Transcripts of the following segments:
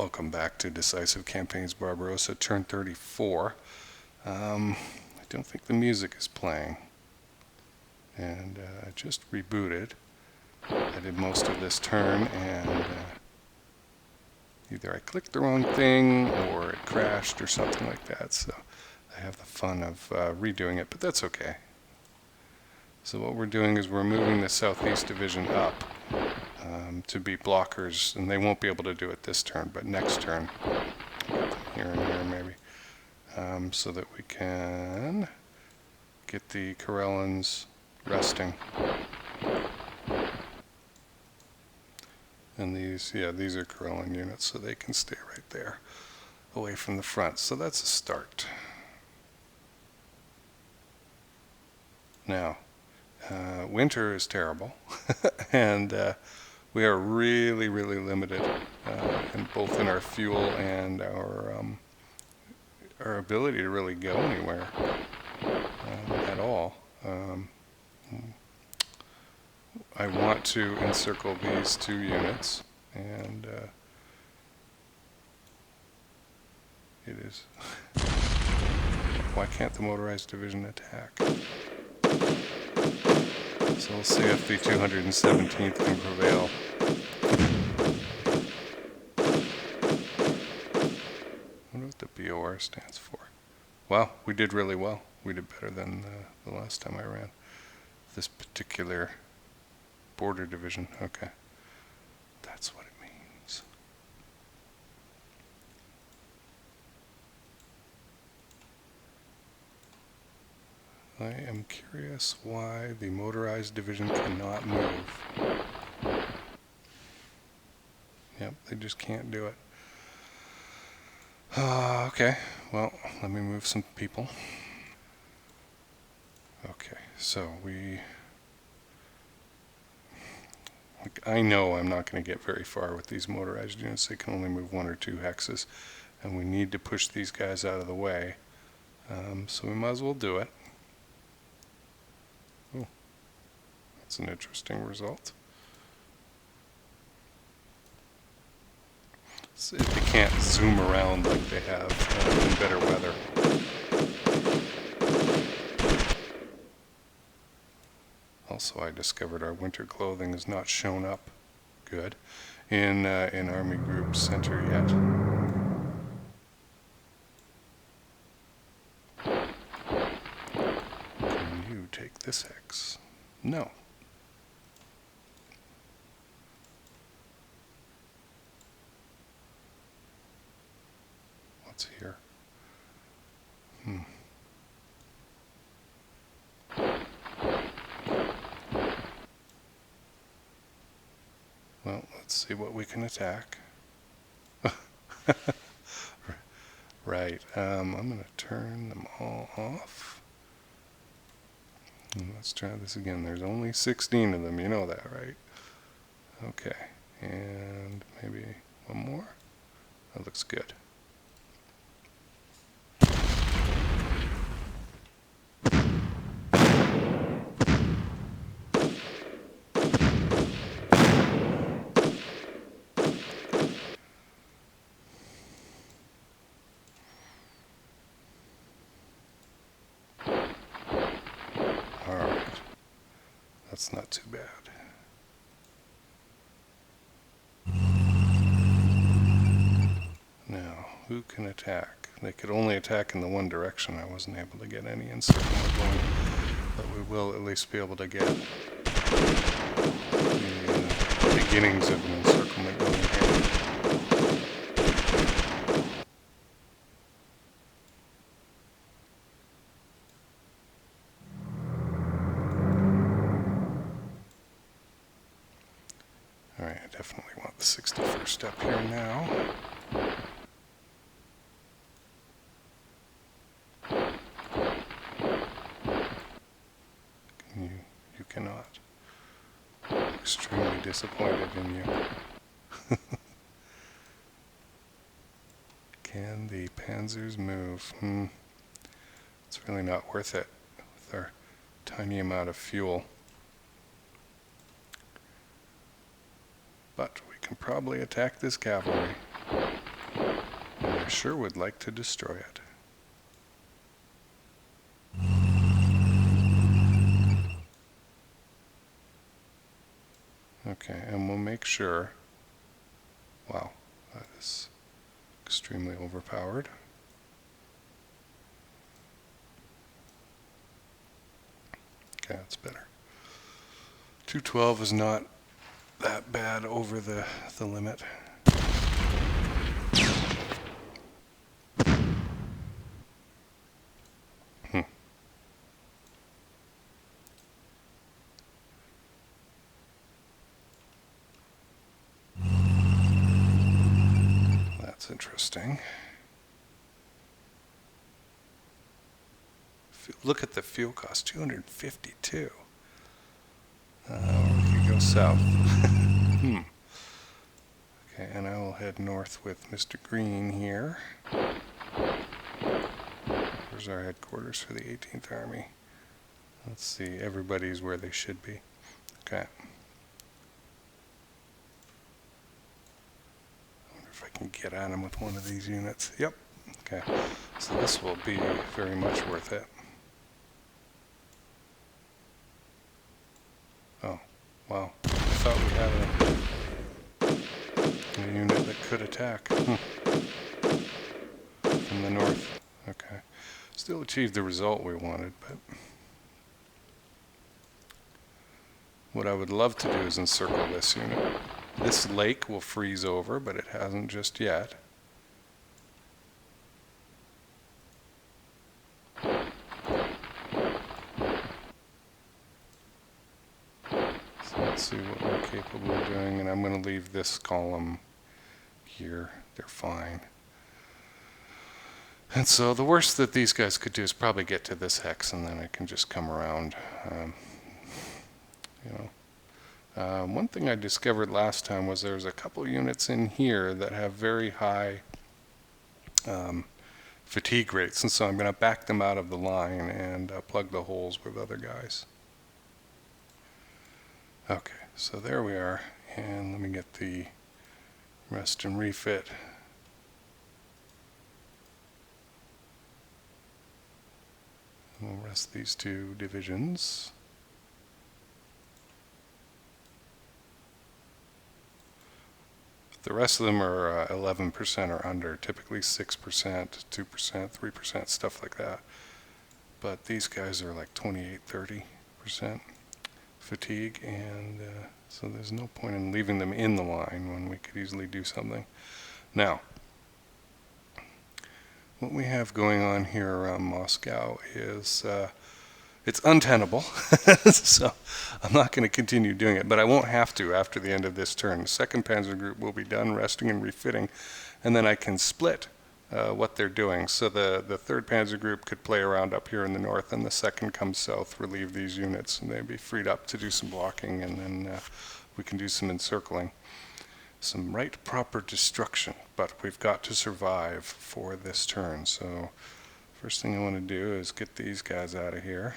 Welcome back to Decisive Campaigns Barbarossa, turn 34. I don't think the music is playing. And I just rebooted. I did most of this turn and either I clicked the wrong thing or it crashed or something like that. So I have the fun of redoing it, but that's okay. So what we're doing is we're moving the Southeast Division up to be blockers, and they won't be able to do it this turn, but next turn, here and here maybe, so that we can get the Karelins resting. And these are Karelin units, so they can stay right there, away from the front. So that's a start. Now, winter is terrible, and we are really limited, both in our fuel and our ability to really go anywhere at all. I want to encircle these two units, and it is. Why can't the motorized division attack? So we'll see if the 217th can prevail. I wonder what the BOR stands for. Wow, we did really well. We did better than the last time I ran this particular border division. Okay, that's what it means. I am curious why the motorized division cannot move. Yep, they just can't do it. Okay, well, let me move some people. Okay, so I know I'm not going to get very far with these motorized units. They can only move 1 or 2 hexes, and we need to push these guys out of the way. So we might as well do it. Oh, that's an interesting result. So if they can't zoom around like they have in better weather. Also, I discovered our winter clothing has not shown up good in Army Group Center yet. Can you take this hex? No. What's here? Well, let's see what we can attack. Right, I'm going to turn them all off. And let's try this again. There's only 16 of them, you know that, right? Okay, and maybe one more. That looks good. That's not too bad. Now, who can attack? They could only attack in the one direction. I wasn't able to get any encirclement going, but we will at least be able to get the beginnings of an encirclement going here. Alright, I definitely want the 61st up here now. You cannot. I'm extremely disappointed in you. Can the panzers move? It's really not worth it with our tiny amount of fuel. But we can probably attack this cavalry. sure would like to destroy it. Okay, and we'll make sure. Wow, that is extremely overpowered. Okay, that's better. 212 is not that bad over the limit. That's interesting. Look at the fuel cost, 252. We could go south. Okay, and I will head north with Mr. Green here. Where's our headquarters for the 18th Army? Let's see, everybody's where they should be. Okay. I wonder if I can get at him with one of these units. Yep. Okay, so this will be very much worth it. Oh, wow. I thought we had a unit that could attack. From the north. Okay. Still achieved the result we wanted, but what I would love to do is encircle this unit. This lake will freeze over, but it hasn't just yet. Let's see what we're capable of doing, and I'm going to leave this column here. They're fine. And so the worst that these guys could do is probably get to this hex, and then I can just come around. One thing I discovered last time was there's a couple units in here that have very high fatigue rates, and so I'm going to back them out of the line and plug the holes with other guys. Okay, so there we are, and let me get the rest and refit. We'll rest these two divisions. The rest of them are 11% or under, typically 6%, 2%, 3%, stuff like that. But these guys are like 28, 30% fatigue, and so there's no point in leaving them in the line when we could easily do something. Now, what we have going on here around Moscow is it's untenable, so I'm not going to continue doing it, but I won't have to after the end of this turn. The 2nd Panzer Group will be done resting and refitting, and then I can split what they're doing. So the 3rd Panzer Group could play around up here in the north, and the 2nd comes south, relieve these units, and they'd be freed up to do some blocking, and then we can do some encircling. Some right proper destruction, but we've got to survive for this turn. So first thing I want to do is get these guys out of here.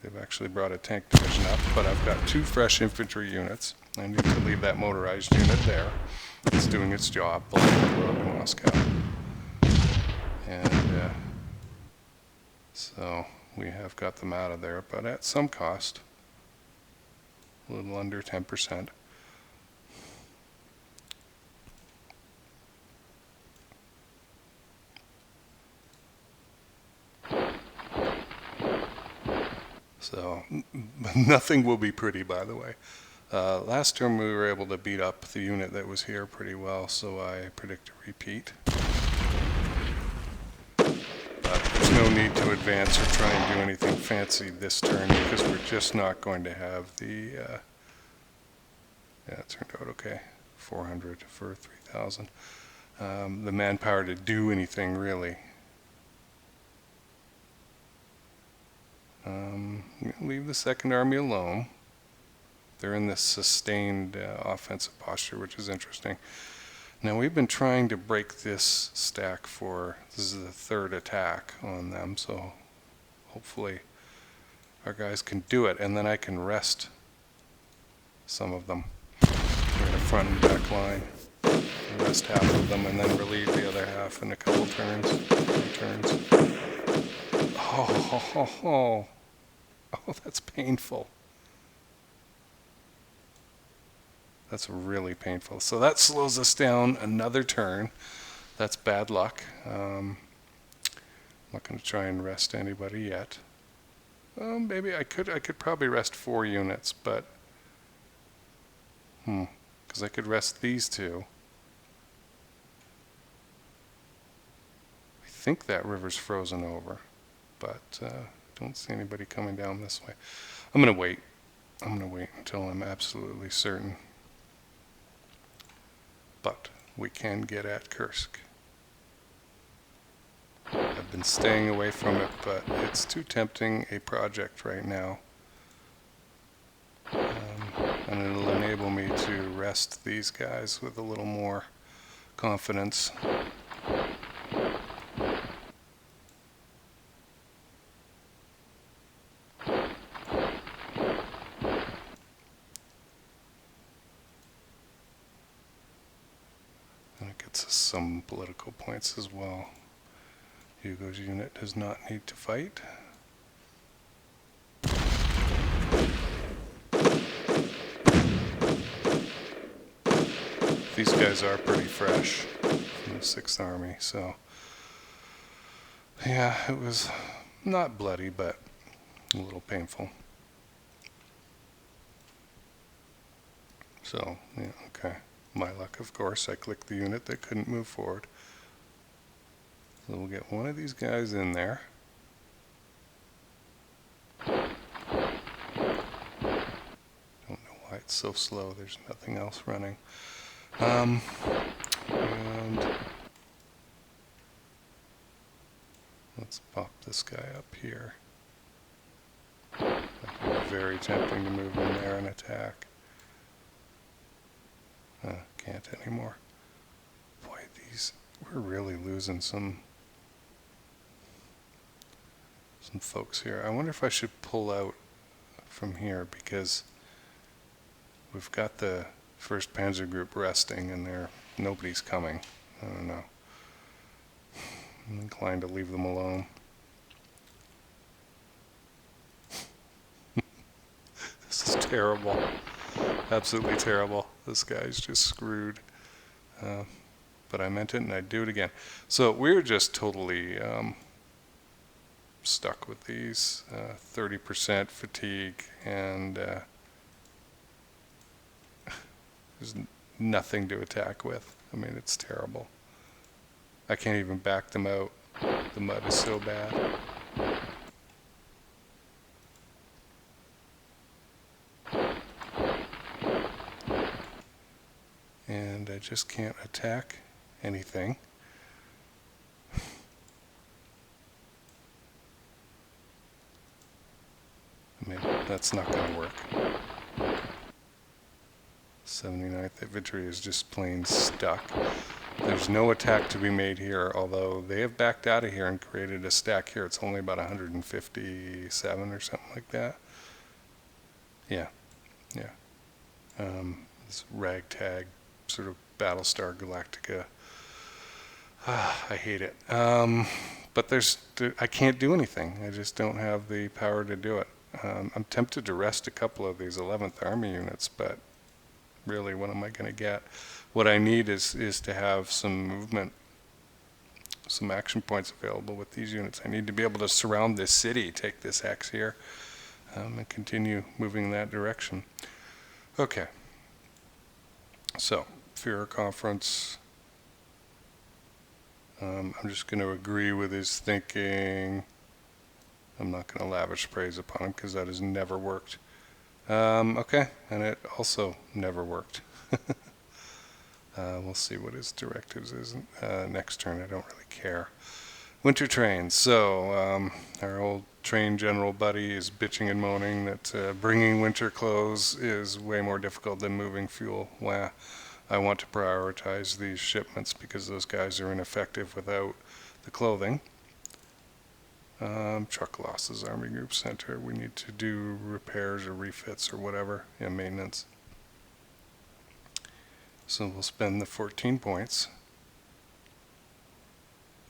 They've actually brought a tank division up, but I've got 2 fresh infantry units. I need to leave that motorized unit there. It's doing its job, blocking the road to Moscow. And so we have got them out of there, but at some cost, a little under 10%. So nothing will be pretty, by the way. Last term we were able to beat up the unit that was here pretty well, so I predict a repeat. But there's no need to advance or try and do anything fancy this turn, because we're just not going to have the... yeah, it turned out okay. 400 for 3,000. The manpower to do anything, really. I'm going to leave the 2nd Army alone. They're in this sustained offensive posture, which is interesting. Now we've been trying to break this stack this is the 3rd attack on them, so hopefully our guys can do it, and then I can rest some of them. We're in a front and back line. The rest rest half of them and then relieve the other half in a couple turns, 3 turns. Oh, that's painful. That's really painful. So that slows us down another turn. That's bad luck. I'm not going to try and rest anybody yet. Maybe I could probably rest 4 units, but because I could rest these 2. I think that river's frozen over, but don't see anybody coming down this way. I'm going to wait. I'm going to wait until I'm absolutely certain. But we can get at Kursk. I've been staying away from it, but it's too tempting a project right now. And it'll enable me to rest these guys with a little more confidence. And it gets us some political points as well. Hugo's unit does not need to fight. These guys are pretty fresh from the 6th Army, so yeah, it was not bloody, but a little painful. So, yeah, okay. My luck, of course, I clicked the unit that couldn't move forward. So we'll get one of these guys in there. Don't know why it's so slow. There's nothing else running. And let's pop this guy up here. That'd be very tempting to move in there and attack. Can't anymore. Boy, we're really losing some folks here. I wonder if I should pull out from here, because we've got the 1st Panzer Group resting and nobody's coming. I don't know. I'm inclined to leave them alone. This is terrible. Absolutely terrible. This guy's just screwed. But I meant it and I'd do it again. So we're just totally stuck with these 30% fatigue, and there's nothing to attack with. I mean, it's terrible. I can't even back them out. The mud is so bad. And I just can't attack anything. I mean, that's not going to work. 79th Infantry is just plain stuck. There's no attack to be made here, although they have backed out of here and created a stack here. It's only about 157 or something like that. Yeah. This ragtag sort of Battlestar Galactica. I hate it. But I can't do anything. I just don't have the power to do it. I'm tempted to rest a couple of these 11th Army units, but really, what am I going to get? What I need is to have some movement, some action points available with these units. I need to be able to surround this city, take this X here, and continue moving in that direction. Okay. So, Führer Conference. I'm just going to agree with his thinking. I'm not going to lavish praise upon him because that has never worked. Okay, and it also never worked. We'll see what his directives is next turn. I don't really care. Winter trains. So our old train general buddy is bitching and moaning that bringing winter clothes is way more difficult than moving fuel. Well, I want to prioritize these shipments because those guys are ineffective without the clothing. Truck losses, Army Group Center. We need to do repairs or refits or whatever. Yeah, maintenance. So we'll spend the 14 points.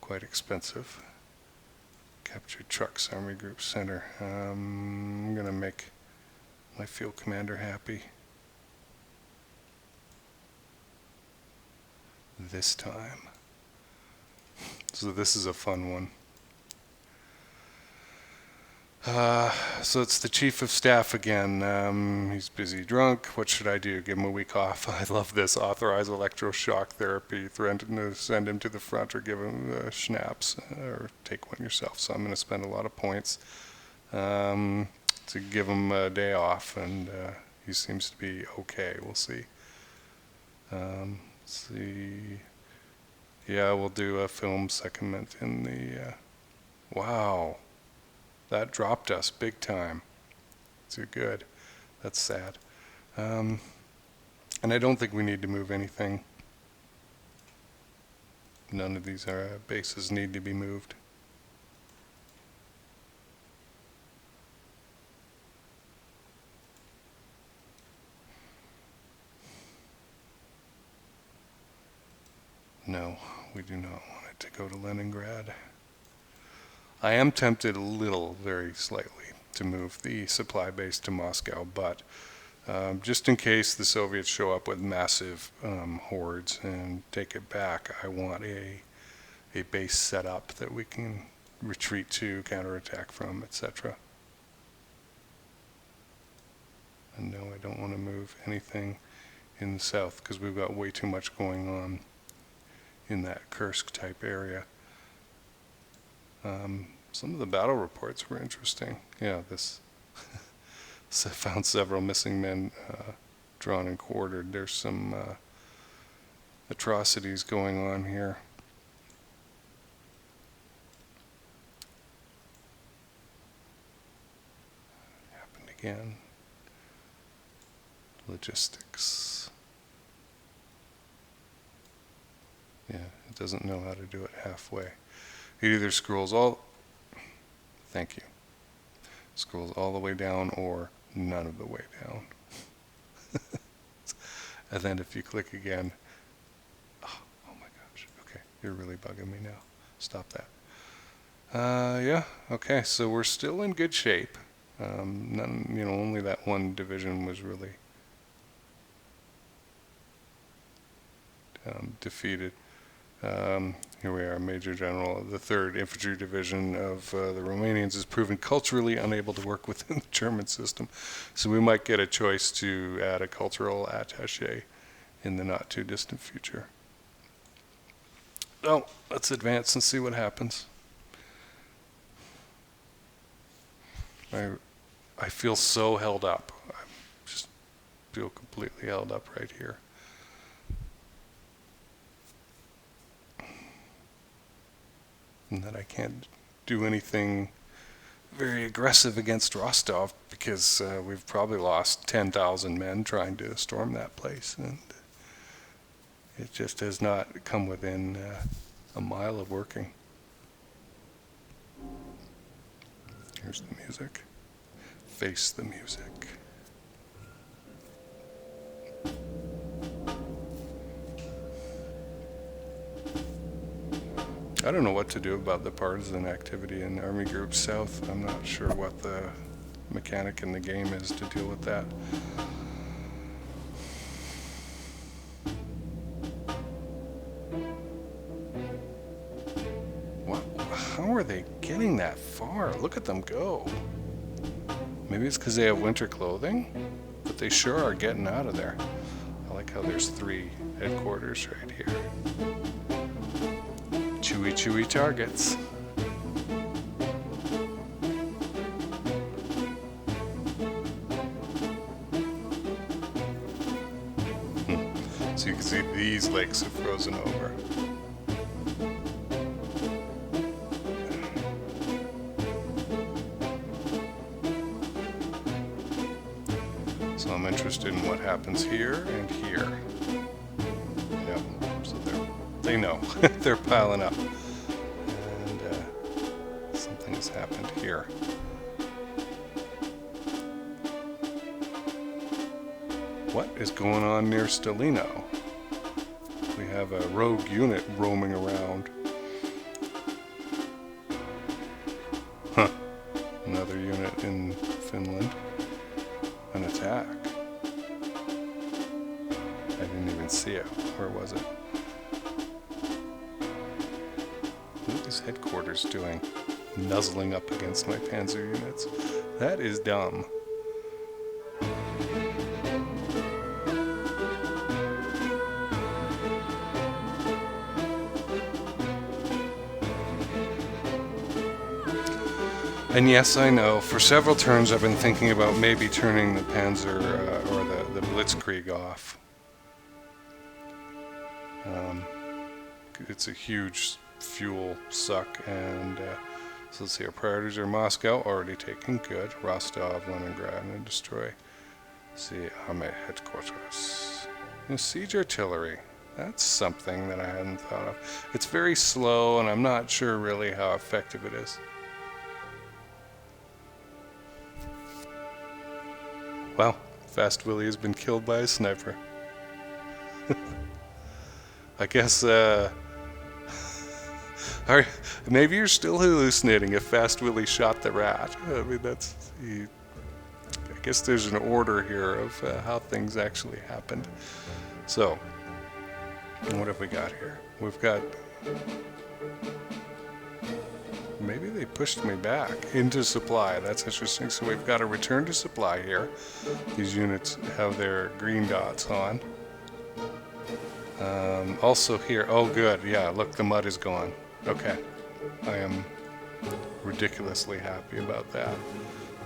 Quite expensive. Captured trucks, army group center. I'm gonna make my field commander happy this time. So this is a fun one. So it's the chief of staff again. He's busy drunk. What should I do? Give him a week off. I love this. Authorize electroshock therapy. Threaten to send him to the front or give him schnapps or take one yourself. So I'm going to spend a lot of points to give him a day off, and he seems to be okay. We'll see. Let's see. Yeah, we'll do a film segment in the... wow. That dropped us big time. Too good. That's sad. And I don't think we need to move anything. None of these bases need to be moved. No, we do not want it to go to Leningrad. I am tempted a little, very slightly, to move the supply base to Moscow, but just in case the Soviets show up with massive hordes and take it back, I want a base set up that we can retreat to, counterattack from, etc. And no, I don't want to move anything in the south because we've got way too much going on in that Kursk type area. Some of the battle reports were interesting. Yeah, this found several missing men drawn and quartered. There's some atrocities going on here. Happened again. Logistics. Yeah, it doesn't know how to do it halfway. It either scrolls all... Thank you. Scrolls all the way down or none of the way down. And then if you click again... Oh my gosh. Okay, you're really bugging me now. Stop that. Yeah, okay, so we're still in good shape. Only that one division was really defeated. Here we are, Major General. The 3rd Infantry Division of the Romanians is proven culturally unable to work within the German system. So we might get a choice to add a cultural attaché in the not too distant future. So let's advance and see what happens. I feel so held up. I just feel completely held up right here. And that I can't do anything very aggressive against Rostov because we've probably lost 10,000 men trying to storm that place, and it just has not come within a mile of working. Here's the music. Face the music. I don't know what to do about the partisan activity in Army Group South. I'm not sure what the mechanic in the game is to deal with that. How are they getting that far? Look at them go. Maybe it's because they have winter clothing, but they sure are getting out of there. I like how there's 3 headquarters right here. Chewy targets. So you can see these lakes have frozen over. So I'm interested in what happens here and here. Yep, so they know. They're piling up. And something has happened here. What is going on near Stalino? have a rogue unit roaming around. Huh. Another unit in Finland. An attack. I didn't even see it. Where was it? What is headquarters doing? Nuzzling up against my panzer units. That is dumb. And yes, I know, for several turns I've been thinking about maybe turning the Panzer or the Blitzkrieg off. It's a huge fuel suck, and so let's see, our priorities are Moscow, already taken, good. Rostov, Leningrad, and destroy. Let's see, Army headquarters. And siege artillery. That's something that I hadn't thought of. It's very slow, and I'm not sure really how effective it is. Wow, Fast Willie has been killed by a sniper. I guess, maybe you're still hallucinating if Fast Willie shot the rat. I mean, I guess there's an order here of how things actually happened. So, what have we got here? We've got... Maybe they pushed me back into supply. That's interesting. So we've got a return to supply here. These units have their green dots on. Also here, oh good, yeah, look, the mud is gone. Okay, I am ridiculously happy about that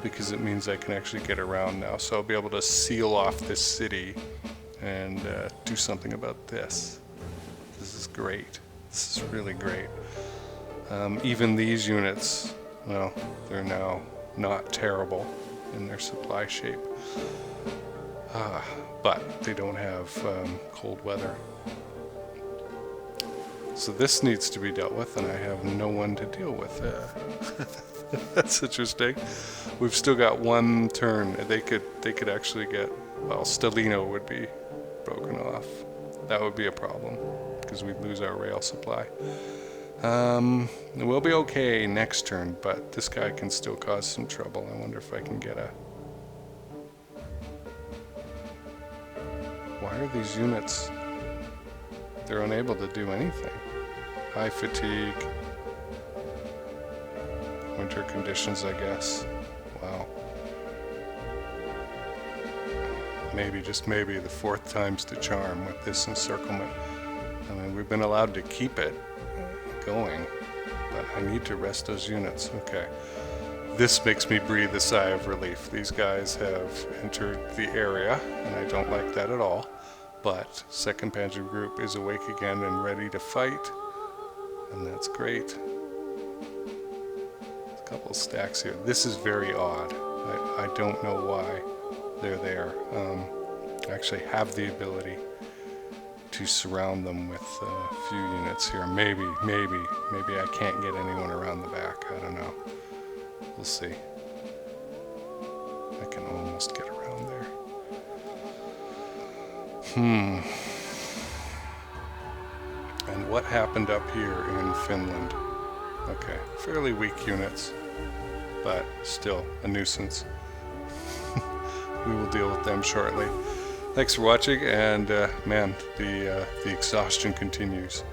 because it means I can actually get around now. So I'll be able to seal off this city and do something about this. This is great. This is really great. Even these units, well, they're now not terrible in their supply shape. But they don't have cold weather. So this needs to be dealt with, and I have no one to deal with. That's interesting. We've still got one turn. They could actually get, well, Stalino would be broken off. That would be a problem, because we'd lose our rail supply. We'll be okay next turn, but this guy can still cause some trouble. I wonder if I can get a... Why are these units... They're unable to do anything. High fatigue. Winter conditions, I guess. Wow. Maybe, just maybe, the fourth time's the charm with this encirclement. I mean, we've been allowed to keep it going, but I need to rest those units. Okay. This makes me breathe a sigh of relief. These guys have entered the area, and I don't like that at all. But 2nd Panzer Group is awake again and ready to fight, and that's great. A couple stacks here. This is very odd. I don't know why they're there. I actually have the ability to surround them with a few units here. Maybe I can't get anyone around the back. I don't know. We'll see. I can almost get around there. And what happened up here in Finland? Okay, fairly weak units, but still a nuisance. We will deal with them shortly. Thanks for watching, and man, the exhaustion continues.